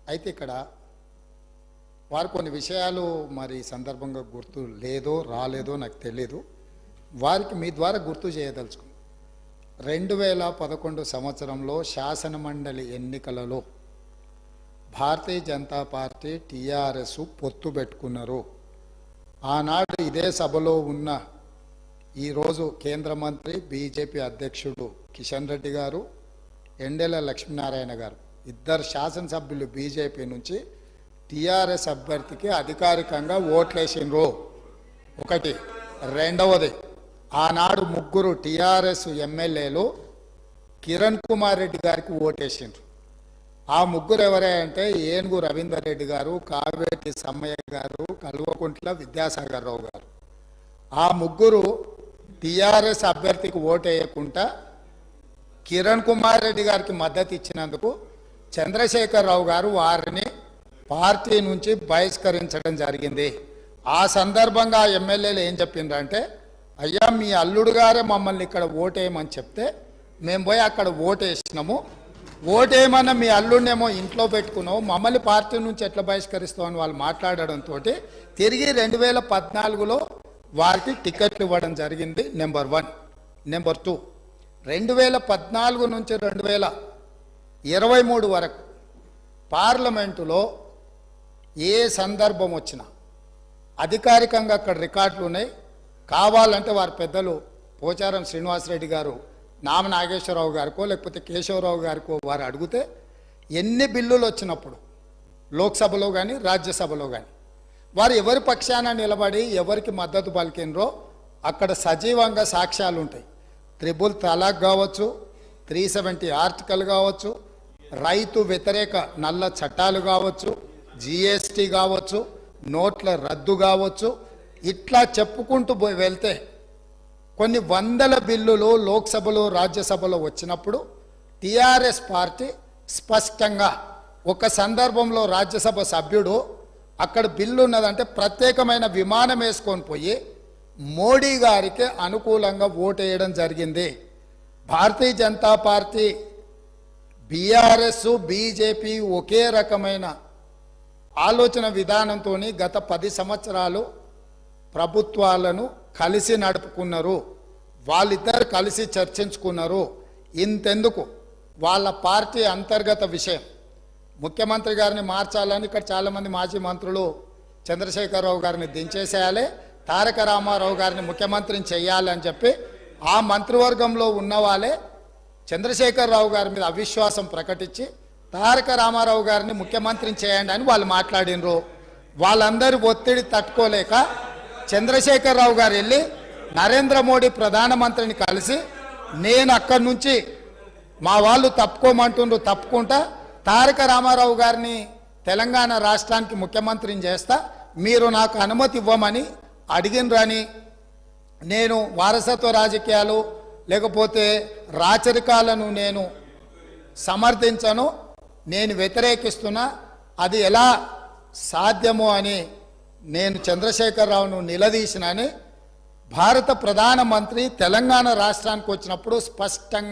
అయితే ఇక్కడ వారు కొన్ని విషయాలు మరి సందర్భంగా గుర్తు లేదో రాలేదో నాకు తెలియదు. వారికి మీ ద్వారా గుర్తు చేయదలుచుకున్నాను. 2011 సంవత్సరంలో శాసనమండలి ఎన్నికలలో భారతీయ జనతా పార్టీ టీఆర్ఎస్ పొత్తు పెట్టుకున్నారు. ఆనాడు ఇదే సభలో ఉన్న ఈరోజు కేంద్ర మంత్రి బీజేపీ అధ్యక్షుడు కిషన్ రెడ్డి గారు, ఎండెల లక్ష్మీనారాయణ గారు ఇద్దరు శాసనసభ్యులు బీజేపీ నుంచి టీఆర్ఎస్ అభ్యర్థికి అధికారికంగా ఓట్లేసిండ్రు. ఒకటి. రెండవది, ఆనాడు ముగ్గురు టీఆర్ఎస్ ఎమ్మెల్యేలు కిరణ్ కుమార్ రెడ్డి గారికి ఓటేసిండ్రు. ఆ ముగ్గురు ఎవరే అంటే ఏనుగు రవీందర్ రెడ్డి గారు, కావేటి సమ్మయ్య గారు, కల్వకుంట్ల విద్యాసాగర్ రావు గారు. ఆ ముగ్గురు టీఆర్ఎస్ అభ్యర్థికి ఓటేయకుండా కిరణ్ కుమార్ రెడ్డి గారికి మద్దతు ఇచ్చినందుకు చంద్రశేఖరరావు గారు వారిని పార్టీ నుంచి బహిష్కరించడం జరిగింది. ఆ సందర్భంగా ఎమ్మెల్యేలు ఏం చెప్పిండ్రంటే, అయ్యా మీ అల్లుడు గారే మమ్మల్ని ఇక్కడ ఓటేయమని చెప్తే మేము పోయి అక్కడ ఓటేసినాము, ఓటేయమన్న మీ అల్లుడినేమో ఇంట్లో పెట్టుకున్నావు, మమ్మల్ని పార్టీ నుంచి ఎట్లా బహిష్కరిస్తామని వాళ్ళు మాట్లాడడంతో తిరిగి 2014లో వారికి టికెట్లు ఇవ్వడం జరిగింది. నెంబర్ 1. నెంబర్ 2, 2014 నుంచి 2023 వరకు పార్లమెంటులో ఏ సందర్భం వచ్చినా అధికారికంగా అక్కడ రికార్డులు ఉన్నాయి. కావాలంటే వారి పెద్దలు పోచారం శ్రీనివాసరెడ్డి గారు, నామ నాగేశ్వరరావు గారికో లేకపోతే కేశవరావు గారికో వారు అడిగితే ఎన్ని బిల్లులు వచ్చినప్పుడు లోక్సభలో కానీ రాజ్యసభలో కానీ వారు ఎవరి పక్షాన నిలబడి ఎవరికి మద్దతు పలికినరో అక్కడ సజీవంగా సాక్ష్యాలు ఉంటాయి. 3 తలాక్ కావచ్చు, 370 ఆర్టికల్ కావచ్చు, రైతు వ్యతిరేక నల్ల చట్టాలు కావచ్చు, జిఎస్టీ కావచ్చు, నోట్ల రద్దు కావచ్చు, ఇట్లా చెప్పుకుంటూ వెళ్తే కొన్ని వందల బిల్లులు లోక్సభలో రాజ్యసభలో వచ్చినప్పుడు టీఆర్ఎస్ పార్టీ స్పష్టంగా ఒక సందర్భంలో రాజ్యసభ సభ్యుడు అక్కడ బిల్లు ఉన్నదంటే ప్రత్యేకమైన విమానం వేసుకొని పోయి మోడీ గారికి అనుకూలంగా ఓటేయడం జరిగింది. Bharatiya Janata party, BRS, BJP ఒకే రకమైన ఆలోచన విధానంతో గత 10 సంవత్సరాలు ప్రభుత్వాలను కలిసి నడుపుకున్నారు. వాళ్ళిద్దరు కలిసి చర్చించుకున్నారు. ఇంతెందుకు వాళ్ళ పార్టీ అంతర్గత విషయం ముఖ్యమంత్రి గారిని మార్చాలని ఇక్కడ చాలామంది మాజీ మంత్రులు చంద్రశేఖరరావు గారిని దించేసేయాలి, తారక రామారావు గారిని ముఖ్యమంత్రిని చేయాలని చెప్పి ఆ మంత్రివర్గంలో ఉన్న వాళ్ళే చంద్రశేఖరరావు గారి మీద అవిశ్వాసం ప్రకటించి తారక రామారావు గారిని ముఖ్యమంత్రిని చేయండి అని వాళ్ళు మాట్లాడినరు. వాళ్ళందరూ ఒత్తిడి తట్టుకోలేక చంద్రశేఖరరావు గారు వెళ్ళి నరేంద్ర మోడీ ప్రధానమంత్రిని కలిసి నేను అక్కడి నుంచి మా వాళ్ళు తప్పుకోమంటుండ్రు, తప్పుకుంటా తారక రామారావు గారిని తెలంగాణ రాష్ట్రానికి ముఖ్యమంత్రిని చేస్తా, మీరు నాకు అనుమతి ఇవ్వమని అడిగినరని, నేను వారసత్వ రాజకీయాలు లేకపోతే రాచరికాలను నేను సమర్థించను, నేను వ్యతిరేకిస్తున్నా, అది ఎలా సాధ్యమో అని నేను చంద్రశేఖరరావును నిలదీసినని భారత ప్రధానమంత్రి తెలంగాణ రాష్ట్రానికి వచ్చినప్పుడు స్పష్టంగా